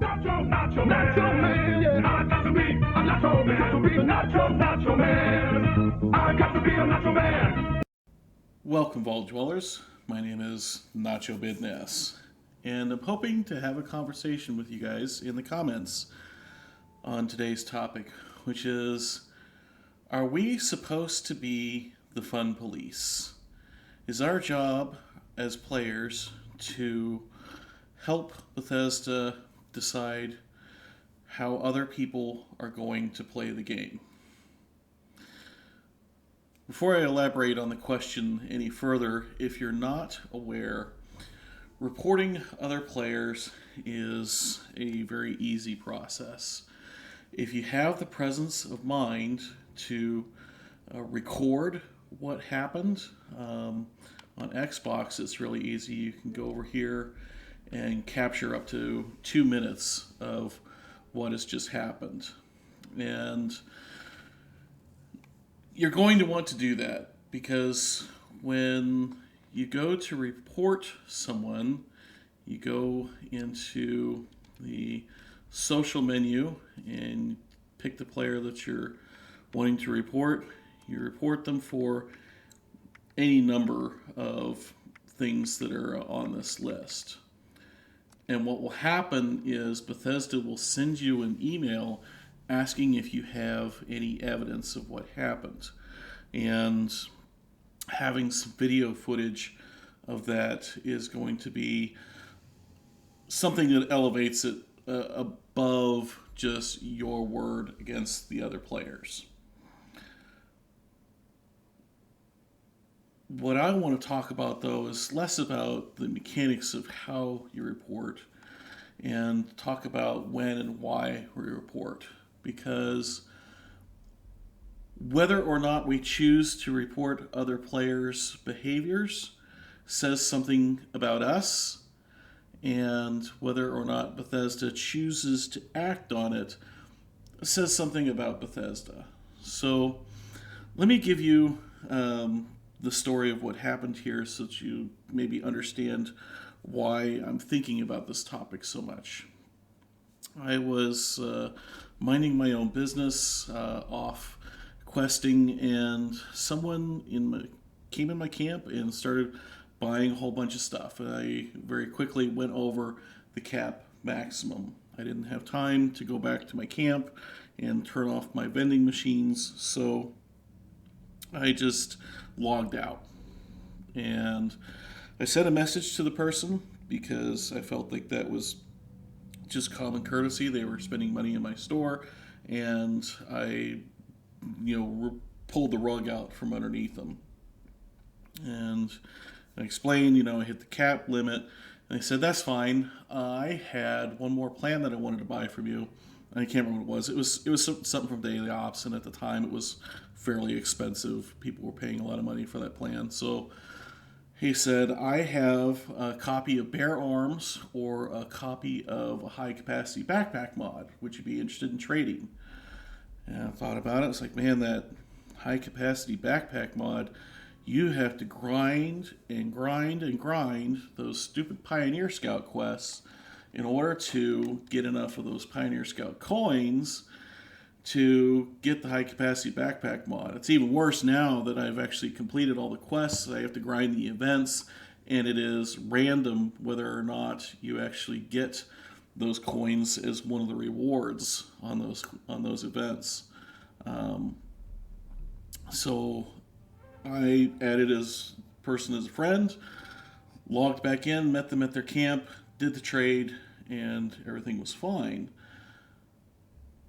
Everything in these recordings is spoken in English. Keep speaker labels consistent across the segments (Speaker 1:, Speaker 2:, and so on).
Speaker 1: Nacho man, yeah. I got to be a Nacho man. Got to be a Nacho man. I got to be a Nacho man.
Speaker 2: Welcome, Vault Dwellers. My name is Nacho Bidness, and I'm hoping to have a conversation with you guys in the comments on today's topic, which is, are we supposed to be the fun police? Is our job as players to help Bethesda decide how other people are going to play the game? Before I elaborate on the question any further, if you're not aware, reporting other players is a very easy process. If you have the presence of mind to record what happened, on Xbox it's really easy. You can go over here and capture up to 2 minutes of what has just happened. And you're going to want to do that because when you go to report someone, you go into the social menu and pick the player that you're wanting to report. You report them for any number of things that are on this list. And what will happen is Bethesda will send you an email asking if you have any evidence of what happened. And having some video footage of that is going to be something that elevates it above just your word against the other players. What I want to talk about, though, is less about the mechanics of how you report and talk about when and why we report. Because whether or not we choose to report other players' behaviors says something about us, and whether or not Bethesda chooses to act on it says something about Bethesda. So let me give you the story of what happened here so that you maybe understand why I'm thinking about this topic so much. I was minding my own business, off questing, and someone came in my camp and started buying a whole bunch of stuff. And I very quickly went over the cap maximum. I didn't have time to go back to my camp and turn off my vending machines, so I just logged out. And I sent a message to the person because I felt like that was just common courtesy. They were spending money in my store, and I, pulled the rug out from underneath them. And I explained, I hit the cap limit, and they said, that's fine. I had one more plan that I wanted to buy from you. I can't remember what it was. It was something from Daily Ops, and at the time it was fairly expensive. People were paying a lot of money for that plan. So he said, I have a copy of Bear Arms or a copy of a high-capacity backpack mod. Would you be interested in trading? And I thought about it. It's like, man, that high-capacity backpack mod, you have to grind and grind and grind those stupid Pioneer Scout quests in order to get enough of those Pioneer Scout coins to get the high-capacity backpack mod. It's even worse now that I've actually completed all the quests. I have to grind the events, and it is random whether or not you actually get those coins as one of the rewards on those events. So I added this person as a friend, logged back in, met them at their camp, did the trade, and everything was fine.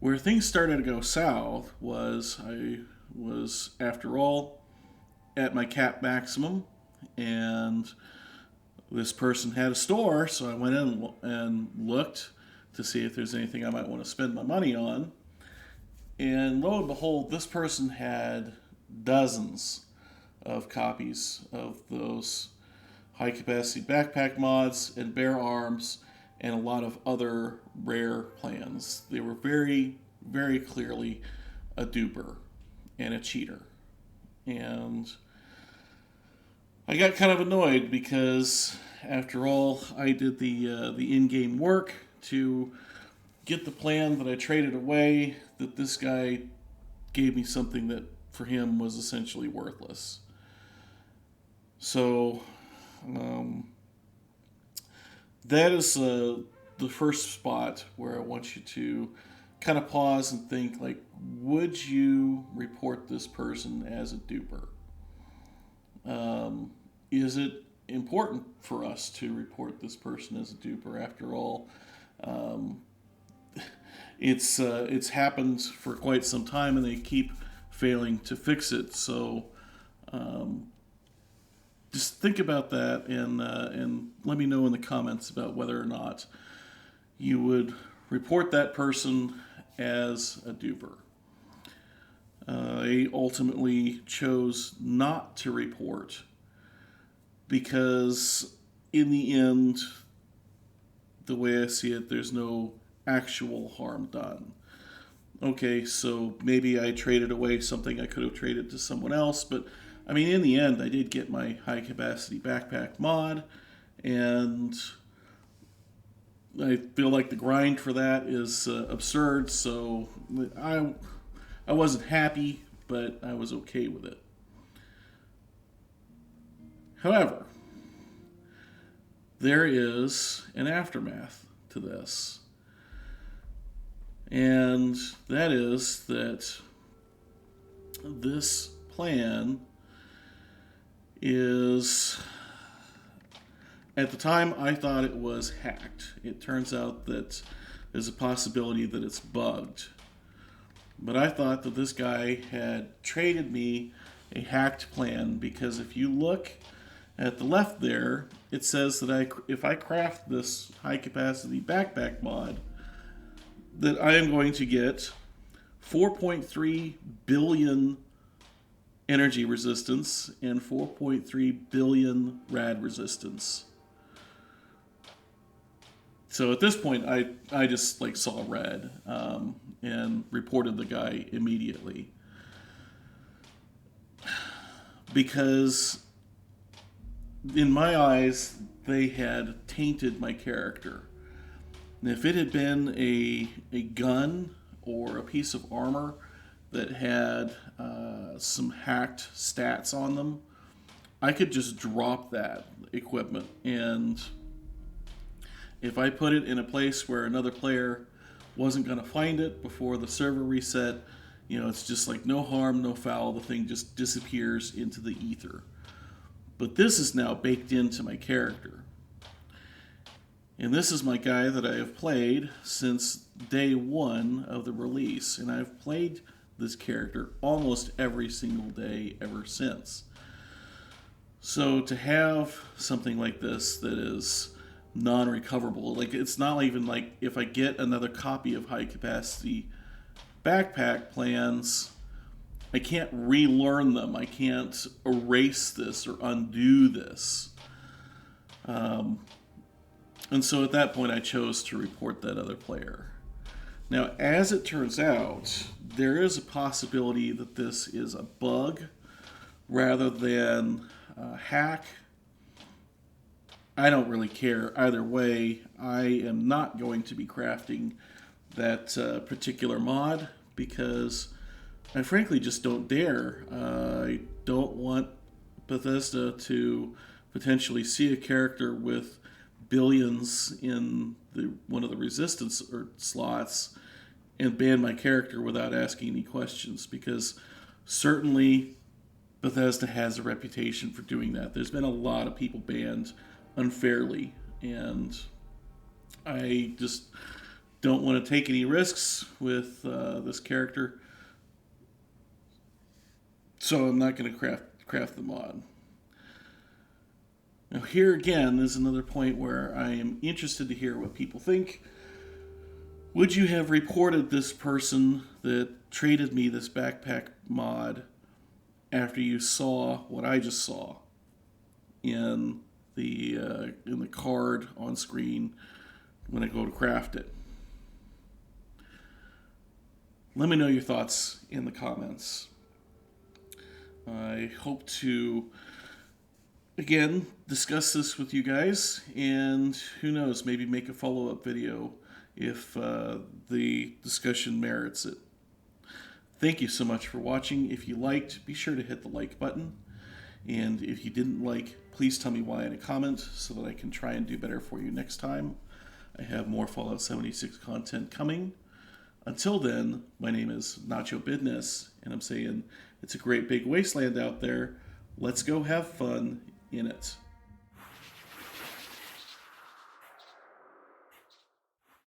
Speaker 2: Where things started to go south was I was, after all, at my cap maximum, and this person had a store, so I went in and looked to see if there's anything I might want to spend my money on. And lo and behold, this person had dozens of copies of those high-capacity backpack mods and Bear Arms and a lot of other rare plans. They were very, very clearly a duper and a cheater. And I got kind of annoyed because, after all, I did the in-game work to get the plan that I traded away, that this guy gave me something that for him was essentially worthless. So that is the first spot where I want you to kind of pause and think, like, would you report this person as a duper? Is it important for us to report this person as a duper? After all, it's happened for quite some time, and they keep failing to fix it. So just think about that, and let me know in the comments about whether or not you would report that person as a duper. I ultimately chose not to report because, in the end, the way I see it, there's no actual harm done. Okay, so maybe I traded away something I could have traded to someone else, but I mean, in the end, I did get my high capacity backpack mod, and I feel like the grind for that is absurd, so I wasn't happy, but I was okay with it. However, there is an aftermath to this. And that is that this plan is, at the time I thought it was hacked. It turns out that there's a possibility that it's bugged. But I thought that this guy had traded me a hacked plan, because if you look at the left there, it says that if I craft this high capacity backpack mod, that I am going to get 4.3 billion energy resistance and 4.3 billion rad resistance. So at this point, I just like saw red and reported the guy immediately, because in my eyes they had tainted my character. And if it had been a gun or a piece of armor that had some hacked stats on them, I could just drop that equipment, and if I put it in a place where another player wasn't going to find it before the server reset, it's just like no harm, no foul. The thing just disappears into the ether. But this is now baked into my character. And this is my guy that I have played since day one of the release. And I've played this character almost every single day ever since. So to have something like this that is non-recoverable, like it's not even like if I get another copy of high capacity backpack plans, I can't relearn them. I can't erase this or undo this. And so at that point I chose to report that other player. Now, as it turns out, there is a possibility that this is a bug rather than a hack. I don't really care either way. I am not going to be crafting that particular mod because I frankly just don't dare. I don't want Bethesda to potentially see a character with billions in one of the resistance slots and ban my character without asking any questions, because certainly Bethesda has a reputation for doing that. There's been a lot of people banned unfairly, and I just don't want to take any risks with this character, so I'm not going to craft the mod. Now here again is another point where I am interested to hear what people think. Would you have reported this person that traded me this backpack mod after you saw what I just saw in the card on screen when I go to craft it? Let me know your thoughts in the comments. I hope to, again, discuss this with you guys, and who knows, maybe make a follow-up video if the discussion merits it. Thank you so much for watching. If you liked, be sure to hit the like button. And if you didn't like, please tell me why in a comment so that I can try and do better for you next time. I have more Fallout 76 content coming. Until then, my name is Nacho Bidness, and I'm saying it's a great big wasteland out there. Let's go have fun in it.